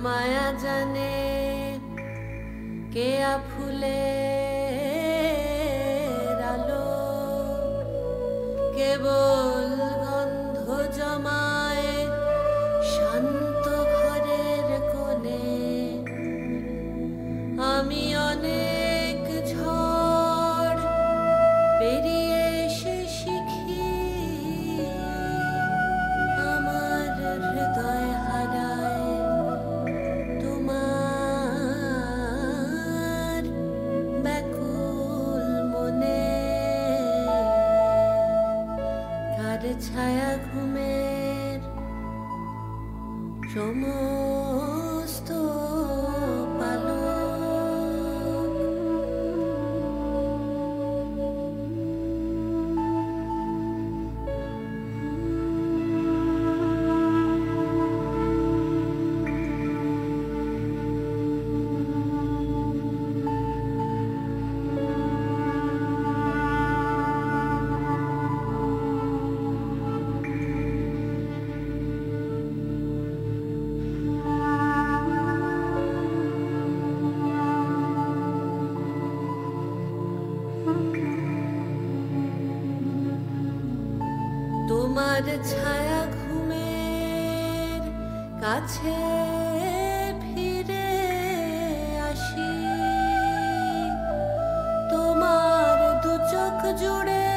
মায়া জানে কেয়া ফুলের আলো, কেবল গন্ধ জমায় শান্ত ঘরের কোণে। আমি অনেক ঝড় পেরিয়ে এসে শিখি আমার হৃদয় হারায় তোমার ব্যাকুল মনে। কার ছায়া ঘুমের সমস্ত তোমার ছায়া ঘুমের কাছে ফিরে আসি, তোমার দু চোখ জুড়ে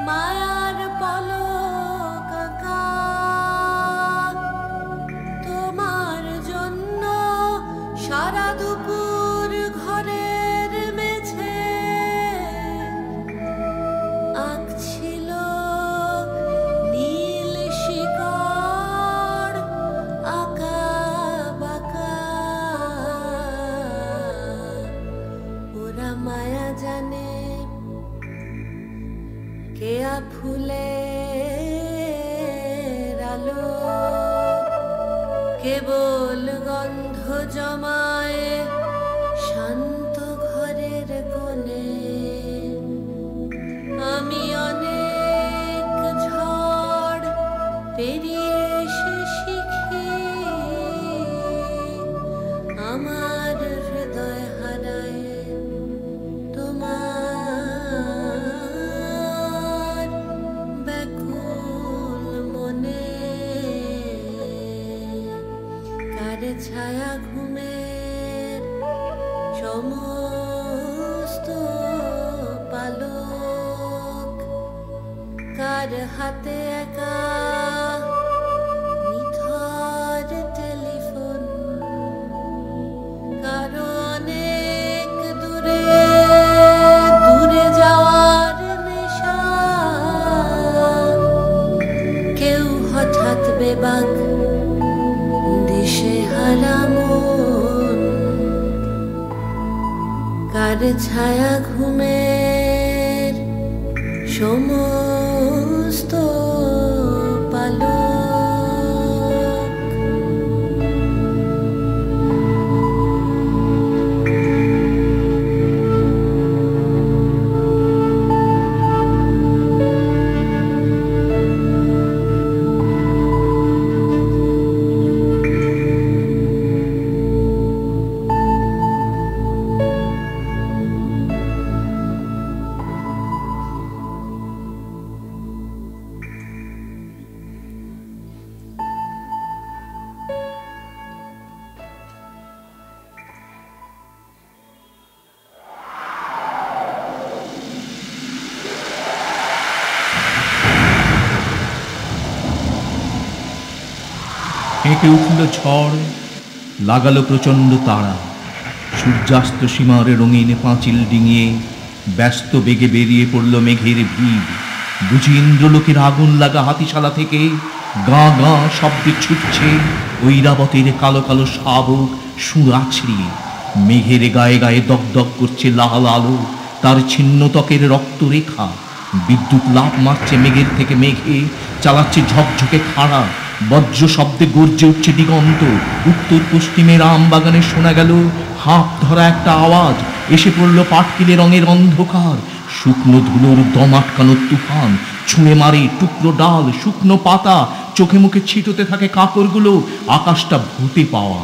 মায়ার পলক আঁকা। তোমার জন্য সারা দুপুর ঘরের মেঝে আঁকছিল নীল শিকড় আঁকা বাঁকা। ওরা মায়া জানে কেয়া ফুলের আলো, কেবল গন্ধ জমায় শান্ত ঘরের কোণে। আমি অনেক ঝড় পেরিয়ে এসে শিখি আমার হৃদয় হারায় তোমার ব্যাকুল মনে। কার ছায়া ঘুমের সমস্ত পালক, কার হাতে একা নিথর টেলিফোন, কারো অনেক দূরে দূরে যাওয়ার নেশা। কেউ হঠাৎ বেবাক দিশে হারা মন, কার ছায়া ঘুমের সমস্ত পালক। হেঁকে উঠল ঝড়, লাগালো প্রচণ্ড তারা। সূর্যাস্ত সীমার রঙিন পাঁচিল ডিঙিয়ে ব্যস্ত বেগে বেরিয়ে পড়ল মেঘের ভিড়। বুঝি ইন্দ্রলোকের আগুন লাগা হাতিশালা থেকে গাঁ গাঁ শব্দে ছুটছে ঐরাবতের কালো কালো শাবক সুর আছড়িয়ে। মেঘের গায়ে গায়ে দগদগ করছে লাল আলো, তার ছিন্ন ত্বকের রক্তরেখা। বিদ্যুৎ লাফ মারছে মেঘের থেকে মেঘে, চালাচ্ছে ঝকঝকে খাড়া। বজ্র শব্দে গর্জে উঠছে দিগন্ত। উত্তর পশ্চিমের আম বাগানে শোনা গেল হাঁপ ধরা একটা আওয়াজ। এসে পড়ল পাটকিলে রঙের অন্ধকার। শুকনো ধুলোর দম আটকানো তুফান ছুঁড়ে মারে টুকরো ডাল, শুকনো পাতা, চোখে মুখে ছিটোতে থাকে কাপড়গুলো, আকাশটা ভূতে পাওয়া।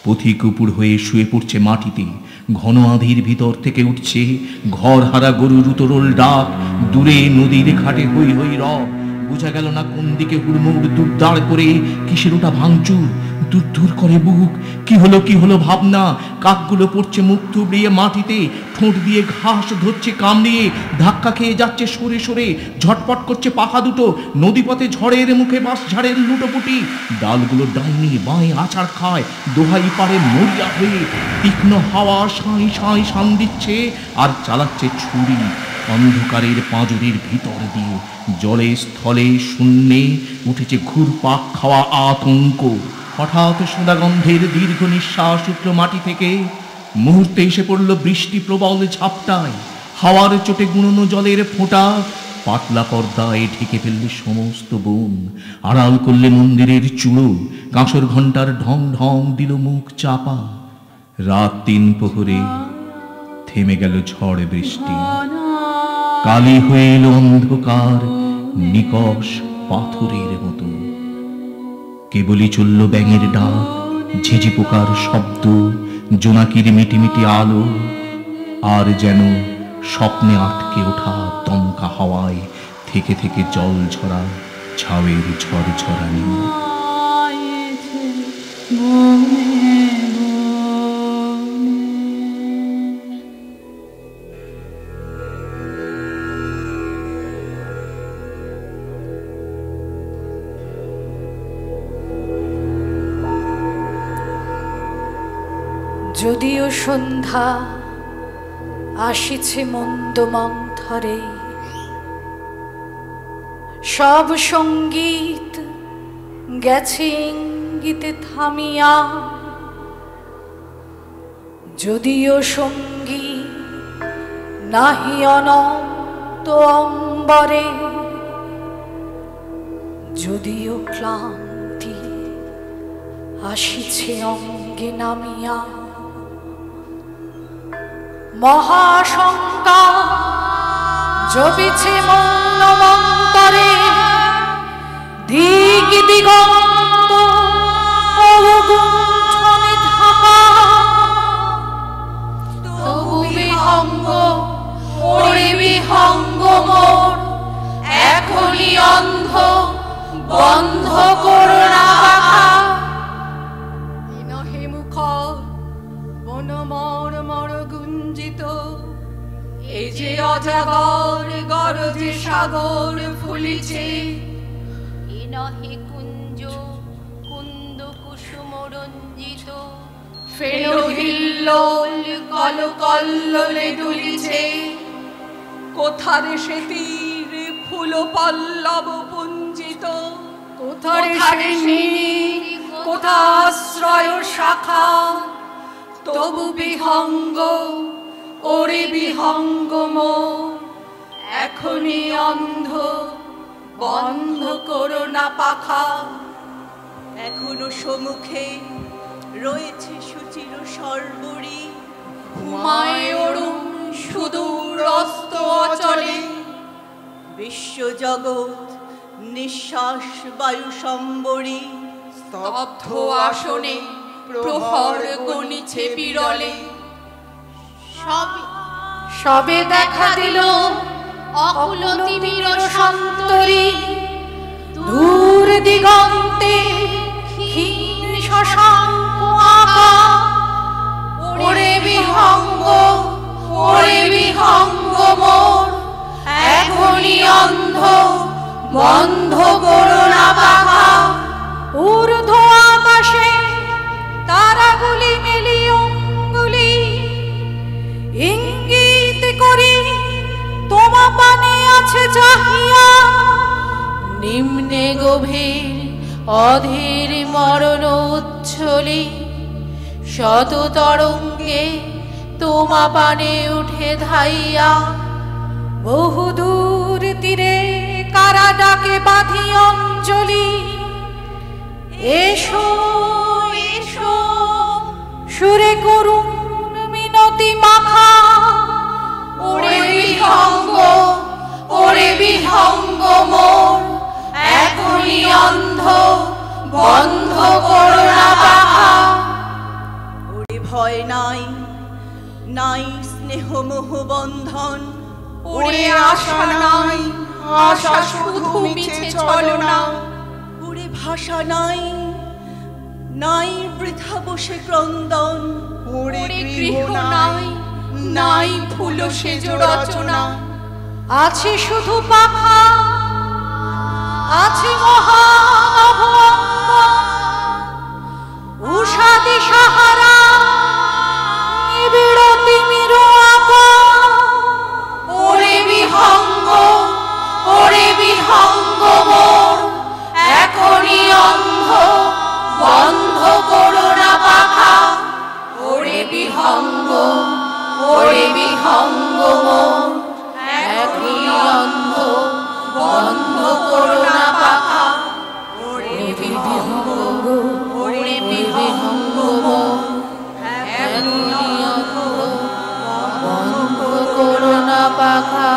পথিক উপুর হয়ে শুয়ে পড়ছে মাটিতে, ঘন আঁধির ভিতর থেকে উঠছে ঘর হারা গরুর উতরোল ডাক, দূরে নদীর ঘাটে হই হই রব। বোঝা গেল না কোন দিকে হুড়মুড় দুর্দাড় করে কিসের ওটা ভাঙচুর। দূর দূর করে বুক, কি হলো ভাবনা। কাকগুলো পড়ছে মুখ থুবড়িয়ে মাটিতে, ঠোঁট দিয়ে ঘাস ধরছে কামড়িয়ে, ধাক্কা খেয়ে যাচ্ছে সরে সরে, ঝটপট করছে পাখা দুটো। নদীপথে ঝড়ের মুখে বাঁশ ঝাড়ের লুটোপুটি, ডালগুলো ডাইনি বাঁয়ে আছাড় খায় দোহাই পারে মরিয়া হয়ে। তীক্ষ্ণ হাওয়া সাঁই সাঁই শান দিচ্ছে আর চালাচ্ছে ছুরি অন্ধকারের পাঁজরের ভিতর দিয়ে। জলে স্থলে শূন্যে উঠেছে ঘুরপাক খাওয়া আতঙ্ক। হঠাৎ সুদাগন্ধের দীর্ঘ নিঃশ্বাস উঠল মাটি থেকে। মুহূর্তে এসে পড়ল বৃষ্টি প্রবল ঝাপটায়, হাওয়ার চোটে গুঁড়োনো জলের ফোঁটা পাতলা পর্দায় ঢেকে ফেললে সমস্ত বন, আড়াল করলে মন্দিরের চূড়ো। কাঁসর ঘণ্টার ঢং ঢং দিল মুখ চাপা। রাত ৩ প্রহরে থেমে গেল ঝড় বৃষ্টি। কালি হয়ে এলো অন্ধকার নিকষ পাথরের মতো। কেবলই চলল ব্যাঙের ডাক, ঝিঝি পোকার শব্দ, জোনাকির মিটিমিটি আলো, আর যেন স্বপ্নে আটকে ওঠা দমকা হাওয়ায় থেকে থেকে জল ঝরা ঝাউয়ের ঝড় ঝরানি। যদিও সন্ধ্যা আসিছে মন্দ মন্থরে, সব সঙ্গীত গেছে ইঙ্গিতে থামিয়া। যদিও সঙ্গী নাহি অনন্ত অম্বরে, যদিও ক্লান্তি আসিছে অঙ্গে নামিয়া। মহাশঙ্কা জপিছে মৌন মন্তরে, দিক দিগন্ত অবগুণ্ঠনে ঢাকা। তবু বিহঙ্গ ওরে বিহঙ্গ মোর, এখনই অন্ধ বন্ধ করোনা বাধা। নহে মুখর বন মর মর গুঞ্জিত, এই যে অজাগর গরজে সাগর ফুলিছে। এ নহে কুঞ্জ কুন্দ কুসুম রঞ্জিত, ফেলো হিল্লোল কল কল্লোলে দুলিছে। কোথারে সে তীর ফুল পল্লব পুঞ্জিত, কোথারে সে কোথা আশ্রয় শাখা। তবু বিহঙ্গ ওরে বিহঙ্গ মোর, এখনই অন্ধ বন্ধ করো না পাখা। এখনো সম্মুখে রয়েছে সুচির সর্বরী, ঘুমায় অরুণ সুদূর অস্ত অচলে। বিশ্বজগৎ নিঃশ্বাস বায়ু সম্বরী, স্তব্ধ আসনে প্রহর গণিছে বিরলে। সবে দেখা দিল অকুল তিমির সন্তরী, দূর দিগন্তে ক্ষীণ শশাঙ্ক আঁকা। ওরে বিহঙ্গ মোর, এখনই অন্ধ বন্ধ করো না বাধা। ঊর্ধ্ব আকাশে তারাগুলি মেলি অঙ্গুলি, ইঙ্গিত করি তোমা পানে আছে চাহিয়া। নিম্নে গভীর অধীর মরণ উচ্ছলি, শত তরঙ্গে তোমা পানে উঠে ধাইয়া। বহুদূর তীরে কারা ডাকে বাঁধি অঞ্জলি, এসো এসো সুরে করুণ মিনতি মাখা। ওরে বিহঙ্গ মোর, এখনই অন্ধ বন্ধ করো না পাখা। ওরে ভয় নাই, নাই স্নেহ মোহ বন্ধন, ওরে আশা নাই, আশা শুধু মিছে ছলনা। ওরে ভাষা নাই, নাই বৃথা বসে ক্রন্দন, ওরে গৃহ নাই, নাই ফুল সেজ রচনা। আছে শুধু পাখা, আছে মহানভ উষা দিশাহারা, নিবিড় তিমির আঁকা। ওরে বিহঙ্গ, ওরে বিহঙ্গ মোর, এখনই অন্ধ, বন্ধ করো না পাখা। ওরে বিহঙ্গ, ওরে বিহঙ্গ মোর, এখনই অন্ধ, বন্ধ করো না পাখা। ওরে বিহঙ্গ, ওরে বিহঙ্গ মোর, এখনই অন্ধ, বন্ধ করো না পাখা।